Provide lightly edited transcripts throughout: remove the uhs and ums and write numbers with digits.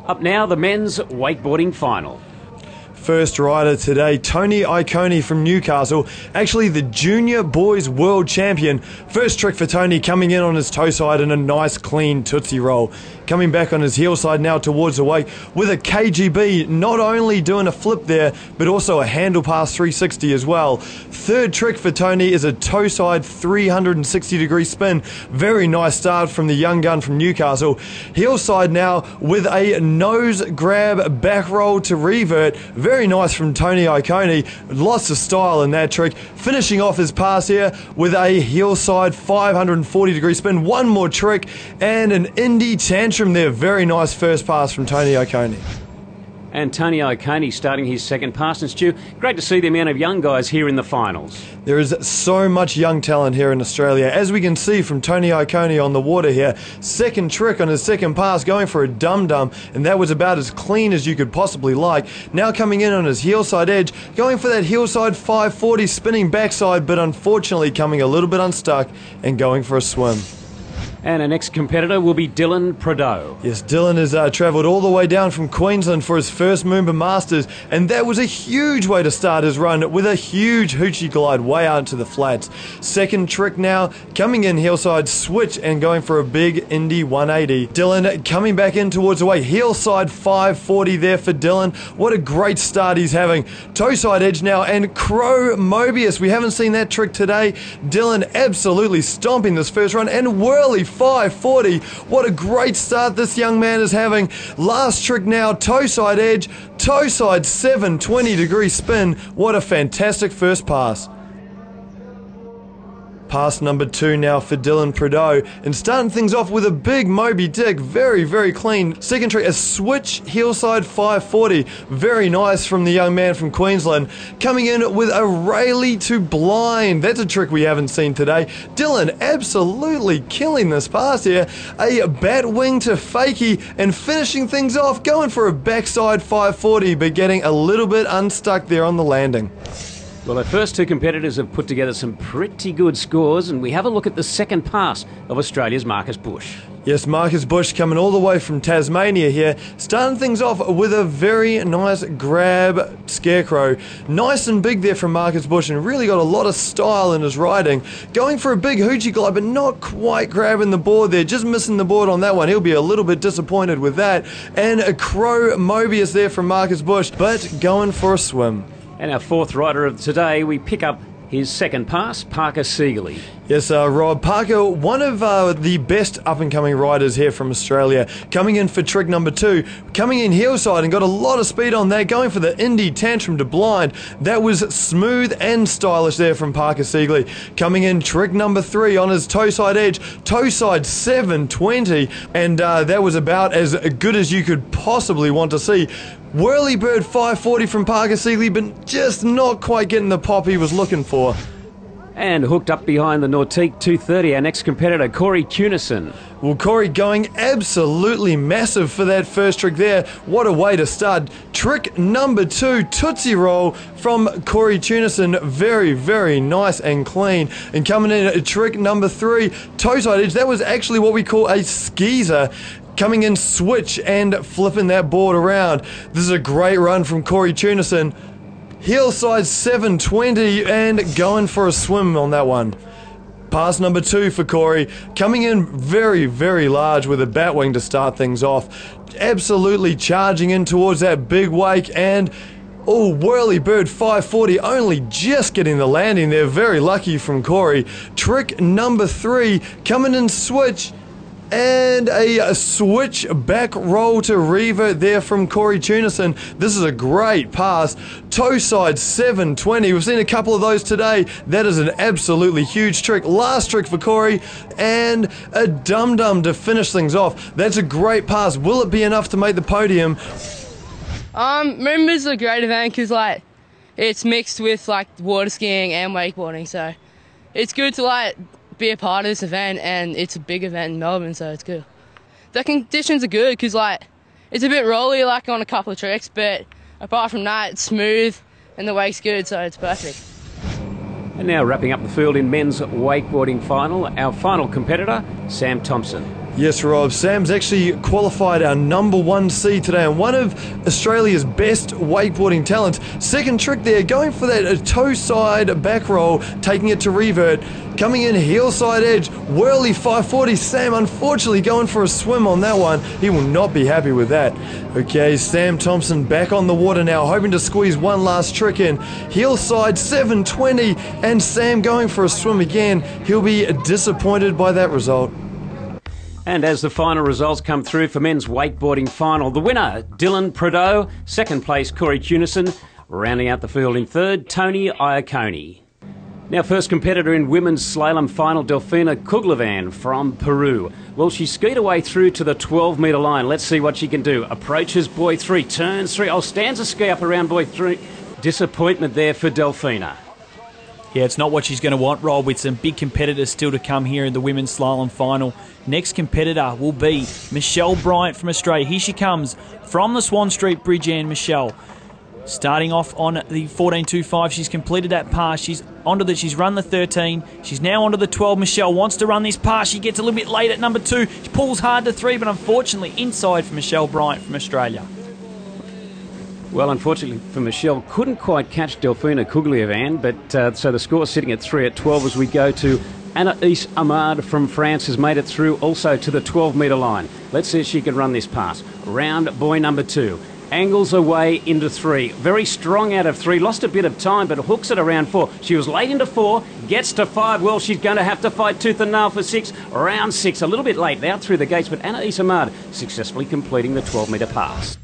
Up now, the men's wakeboarding final. First rider today, Tony Iacone from Newcastle, actually the junior boys world champion. First trick for Tony, coming in on his toe side in a nice clean tootsie roll. Coming back on his heel side now towards the wake with a KGB, not only doing a flip there, but also a handle pass 360 as well. Third trick for Tony is a toe side 360 degree spin. Very nice start from the young gun from Newcastle. Heel side now with a nose grab back roll to revert. Very nice from Tony Iacone. Lots of style in that trick. Finishing off his pass here with a heel side 540 degree spin. One more trick and an Indy tantrum there. Very nice first pass from Tony Iacone. And Tony Iacone starting his second pass. And Stu, great to see the amount of young guys here in the finals. There is so much young talent here in Australia, as we can see from Tony Iacone on the water here. Second trick on his second pass, going for a dum-dum, and that was about as clean as you could possibly like. Now coming in on his heel side edge, going for that heel side 540 spinning backside, but unfortunately coming a little bit unstuck and going for a swim. And our next competitor will be Dylan Prideaux. Yes, Dylan has travelled all the way down from Queensland for his first Moomba Masters, and that was a huge way to start his run with a huge hoochie glide way out into the flats. Second trick now, coming in heel side switch and going for a big Indy 180. Dylan coming back in towards the way, heel side 540 there for Dylan. What a great start he's having. Toe side edge now and Crow Mobius. We haven't seen that trick today. Dylan absolutely stomping this first run and whirly 540. What a great start this young man is having. Last trick now, toe side edge, toe side 720 degree spin. What a fantastic first pass. Pass number 2 now for Dylan Prideaux, and starting things off with a big Moby Dick, very, very clean. Second trick, a switch heel side 540, very nice from the young man from Queensland. Coming in with a Rayleigh to blind, that's a trick we haven't seen today. Dylan absolutely killing this pass here. A bat wing to fakie, and finishing things off, going for a backside 540, but getting a little bit unstuck there on the landing. Well, our first two competitors have put together some pretty good scores, and we have a look at the second pass of Australia's Marcus Bush. Yes, Marcus Bush coming all the way from Tasmania here, starting things off with a very nice grab scarecrow. Nice and big there from Marcus Bush, and really got a lot of style in his riding. Going for a big hoochie glide, but not quite grabbing the board there, just missing the board on that one. He'll be a little bit disappointed with that. And a Crow Mobius there from Marcus Bush, but going for a swim. And our fourth rider of today, we pick up his second pass, Parker Siegerle. Yes, Rob Parker, one of the best up-and-coming riders here from Australia, coming in for trick number 2, coming in heel side and got a lot of speed on that, going for the Indy tantrum to blind. That was smooth and stylish there from Parker Siegerle. Coming in trick number 3 on his toe side edge, toe side 720, and that was about as good as you could possibly want to see. Whirlybird 540 from Parker Siegerle, but just not quite getting the pop he was looking for. And hooked up behind the Nautique 230, our next competitor, Corey Tunison. Well, Corey going absolutely massive for that first trick there. What a way to start. Trick number 2, Tootsie Roll from Corey Tunison. Very, very nice and clean. And coming in at trick number 3, toe side edge. That was actually what we call a skeezer. Coming in switch and flipping that board around. This is a great run from Corey Tunison. Heel side 720 and going for a swim on that one. Pass number 2 for Corey. Coming in very, very large with a bat wing to start things off. Absolutely charging in towards that big wake, and oh, Whirlybird 540, only just getting the landing there. Very lucky from Corey. Trick number 3, coming in switch. And a switch back roll to revert there from Corey Tunison. This is a great pass. Toe side 720. We've seen a couple of those today. That is an absolutely huge trick. Last trick for Corey. And a dum-dum to finish things off. That's a great pass. Will it be enough to make the podium? Moomba's a great event because like it's mixed with like water skiing and wakeboarding, so it's good to like be a part of this event, and it's a big event in Melbourne, so it's good. The conditions are good because like it's a bit rolly like on a couple of tricks, but apart from that it's smooth and the wake's good, so it's perfect. And now wrapping up the field in men's wakeboarding final, our final competitor, Sam Thompson. Yes, Rob. Sam's actually qualified our #1 seed today and one of Australia's best wakeboarding talents. Second trick there, going for that toe side back roll, taking it to revert. Coming in heel side edge, whirly 540. Sam unfortunately going for a swim on that one. He will not be happy with that. Okay, Sam Thompson back on the water now, hoping to squeeze one last trick in. Heel side 720 and Sam going for a swim again. He'll be disappointed by that result. And as the final results come through for men's wakeboarding final, the winner, Dylan Prideaux, second place, Corey Tunison, rounding out the field in third, Tony Iacone. Now, first competitor in women's slalom final, Delfina Kuglevan from Peru. Well, she skied her way through to the 12-metre line. Let's see what she can do. Approaches buoy 3, turns 3. Oh, stands a ski up around buoy 3. Disappointment there for Delfina. Yeah, it's not what she's going to want, Rob, with some big competitors still to come here in the women's slalom final. Next competitor will be Michelle Bryant from Australia. Here she comes from the Swan Street Bridge, and Michelle starting off on the 14.25. She's completed that pass. She's run the 13. She's now onto the 12. Michelle wants to run this pass. She gets a little bit late at number 2. She pulls hard to 3, but unfortunately inside for Michelle Bryant from Australia. Well, unfortunately for Michelle, couldn't quite catch Delfina Kuglevan, but so the score sitting at 3 at 12 as we go to Anaïs Ahmad from France has made it through also to the 12-metre line. Let's see if she can run this pass. Round buoy number 2. Angles away into 3. Very strong out of 3. Lost a bit of time, but hooks it around 4. She was late into 4. Gets to 5. Well, she's going to have to fight tooth and nail for 6. Round 6. A little bit late out through the gates, but Anaïs Ahmad successfully completing the 12-metre pass.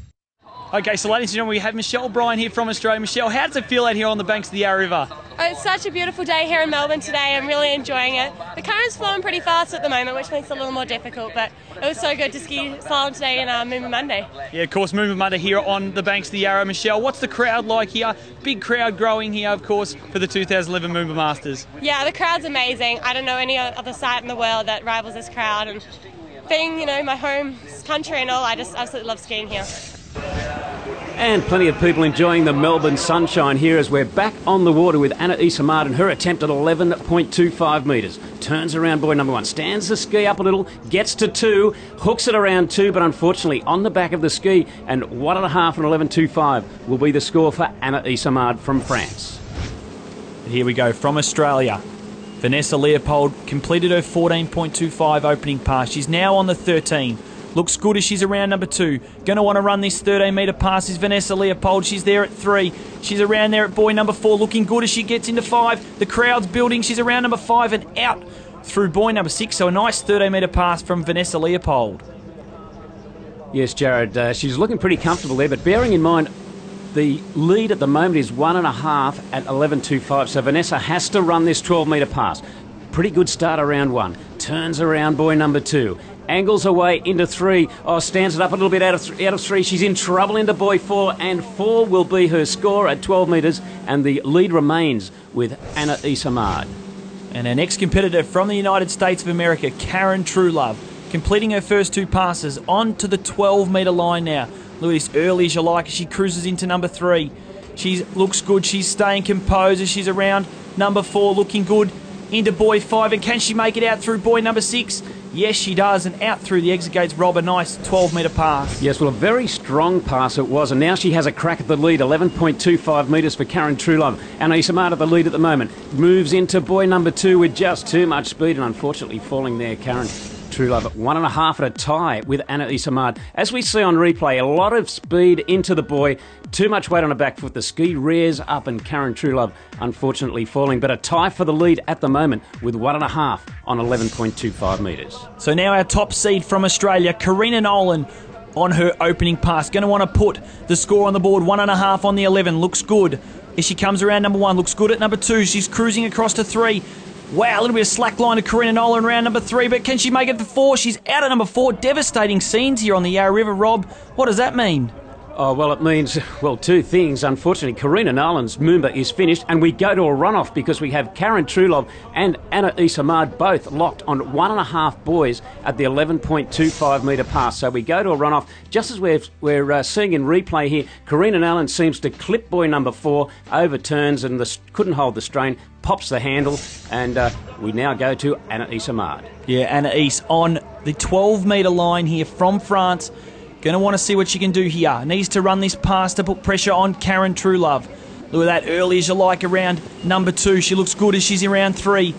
Okay, so ladies and gentlemen, we have Michelle Bryant here from Australia. Michelle, how does it feel out here on the banks of the Yarra River? Oh, it's such a beautiful day here in Melbourne today. I'm really enjoying it. The current's flowing pretty fast at the moment, which makes it a little more difficult, but it was so good to ski slalom today in Moomba Monday. Yeah, of course, Moomba Monday here on the banks of the Yarra. Michelle, what's the crowd like here? Big crowd growing here, of course, for the 2011 Moomba Masters. Yeah, the crowd's amazing. I don't know any other site in the world that rivals this crowd, and being, you know, my home country and all, I just absolutely love skiing here. And plenty of people enjoying the Melbourne sunshine here as we're back on the water with Anaïs Ahmad and her attempt at 11.25 metres. Turns around buoy number 1, stands the ski up a little, gets to 2, hooks it around 2, but unfortunately on the back of the ski, and 1.5 and 11.25 will be the score for Anaïs Ahmad from France. Here we go from Australia. Vanessa Leopold completed her 14.25 opening pass. She's now on the 13. Looks good as she's around number 2. Going to want to run this 13-metre pass is Vanessa Leopold. She's there at 3. She's around there at buoy number 4. Looking good as she gets into 5. The crowd's building. She's around number 5 and out through buoy number 6. So a nice 13-metre pass from Vanessa Leopold. Yes, Jared, she's looking pretty comfortable there, but bearing in mind the lead at the moment is 1.5 at 11.25. So Vanessa has to run this 12-metre pass. Pretty good start around 1. Turns around buoy number 2. Angles away into 3. Oh, stands it up a little bit out of 3. She's in trouble into buoy 4, and 4 will be her score at 12 metres, and the lead remains with Anaïs Ahmad. And our next competitor from the United States of America, Karen Truelove, completing her first 2 passes onto the 12-metre line now. Look at this, early as you like, as she cruises into number 3. She looks good. She's staying composed as she's around number 4, looking good. Into buoy 5, and can she make it out through buoy number 6? Yes, she does, and out through the exit gates, Rob, a nice 12-metre pass. Yes, well, a very strong pass it was, and now she has a crack at the lead, 11.25 metres for Karen Truelove. Anaïs Ahmad at the lead at the moment. Moves into buoy number 2 with just too much speed, and unfortunately falling there, Karen Truelove. 1.5 at a tie with Anaïs Ahmad. As we see on replay, a lot of speed into the buoy, too much weight on her back foot. The ski rears up, and Karen Truelove unfortunately falling, but a tie for the lead at the moment with 1.5 on 11.25 metres. So now our top seed from Australia, Karina Nolan, on her opening pass. Going to want to put the score on the board, 1.5 on the 11. Looks good as she comes around number 1. Looks good at number 2. She's cruising across to 3. Wow, a little bit of slack line to Karina Nolan around number 3, but can she make it for 4? She's out at number 4. Devastating scenes here on the Yarra River, Rob. What does that mean? Oh, well, it means, well, two things. Unfortunately, Karina Nolan's Moomba is finished, and we go to a runoff because we have Karen Trulov and Anna-Ese Ahmad both locked on 1.5 buoys at the 11.25 metre pass. So we go to a runoff. Just as we're seeing in replay here, Karina Nolan seems to clip buoy number 4, overturns and couldn't hold the strain, pops the handle, and we now go to Anna-Ese Ahmad. Yeah, Anna-Ese on the 12 metre line here from France. Going to want to see what she can do here. Needs to run this pass to put pressure on Karen Trulov. Look at that, early as you like around number 2. She looks good as she's around 3.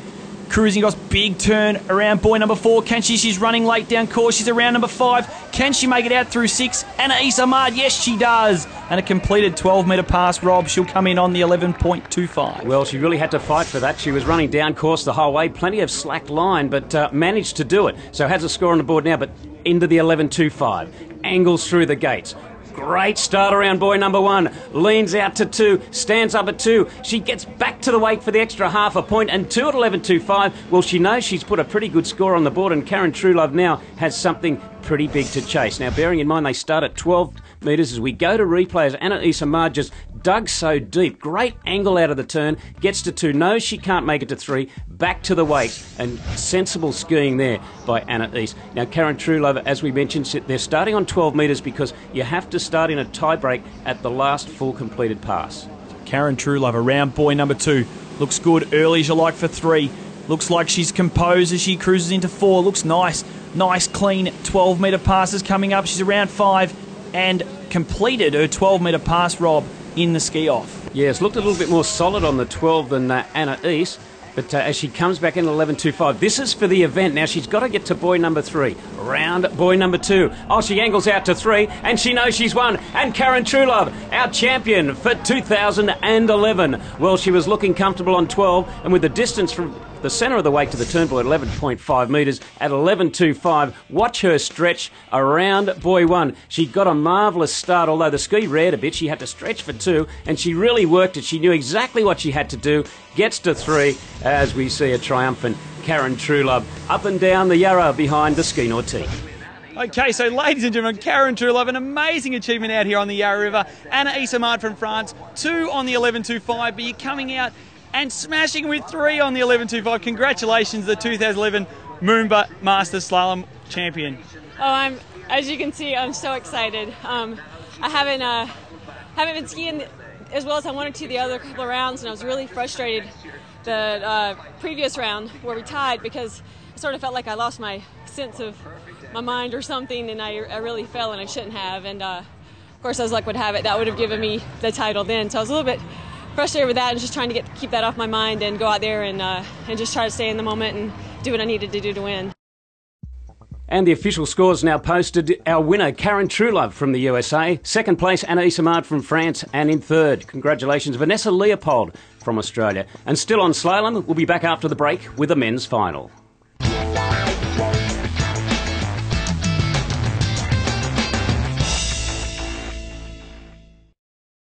Cruising across, big turn around buoy number 4. Can she? She's running late down course. She's around number 5. Can she make it out through 6? Anna-Ese Ahmad, yes she does. And a completed 12 metre pass, Rob. She'll come in on the 11.25. Well, she really had to fight for that. She was running down course the whole way. Plenty of slack line, but managed to do it. So has a score on the board now, but into the 11.25. Angles through the gates. Great start around buoy number 1. Leans out to 2. Stands up at 2. She gets back to the wake for the extra half a point, and 2 at 11.25. Well, she knows she's put a pretty good score on the board, and Karen Trulov now has something pretty big to chase. Now, bearing in mind they start at 12 metres as we go to replay, as Anna-Ese Ahmad just dug so deep. Great angle out of the turn. Gets to 2. Knows she can't make it to 3. Back to the wake, and sensible skiing there by Anna-Ese. Now, Karen Trulov, as we mentioned, they're starting on 12 metres because you have to start in a tie-break at the last full completed pass. Karen Trulov around buoy number 2. Looks good early as you like for 3. Looks like she's composed as she cruises into 4. Looks nice. Nice, clean 12 metre passes coming up. She's around 5 and completed her 12 metre pass, Rob, in the ski-off. Yes, looked a little bit more solid on the 12 than Anna-Ese. But as she comes back in 11.25, this is for the event. Now she's got to get to buoy number 3. Round buoy number 2. Oh, she angles out to 3, and she knows she's won. And Karen Trulov, our champion for 2011. Well, she was looking comfortable on 12, and with the distance from the centre of the wake to the turn buoy at 11.5 metres at 11.25. Watch her stretch around buoy 1. She got a marvellous start, although the ski reared a bit. She had to stretch for 2, and she really worked it. She knew exactly what she had to do. Gets to 3 as we see a triumphant Karen Trulov up and down the Yarra behind the ski team. Okay, so ladies and gentlemen, Karen Trulov, an amazing achievement out here on the Yarra River. Anna-Ese Ahmad from France, 2 on the 11.25, but you're coming out and smashing with 3 on the 11.25. Congratulations, the 2011 Moomba Master Slalom champion. Oh, as you can see, I'm so excited. I haven't been skiing as well as I wanted to the other couple of rounds, and I was really frustrated the previous round where we tied because I sort of felt like I lost my sense of my mind or something, and I really fell and I shouldn't have. And of course, as luck would have it, that would have given me the title then. So I was a little bit frustrated with that and just trying to keep that off my mind and go out there and just try to stay in the moment and do what I needed to do to win. And the official scores now posted. Our winner, Karen Trulov from the USA. Second place, Anna-Ese Ahmad from France. And in third, congratulations, Vanessa Leopold from Australia. And still on slalom, we'll be back after the break with the men's final.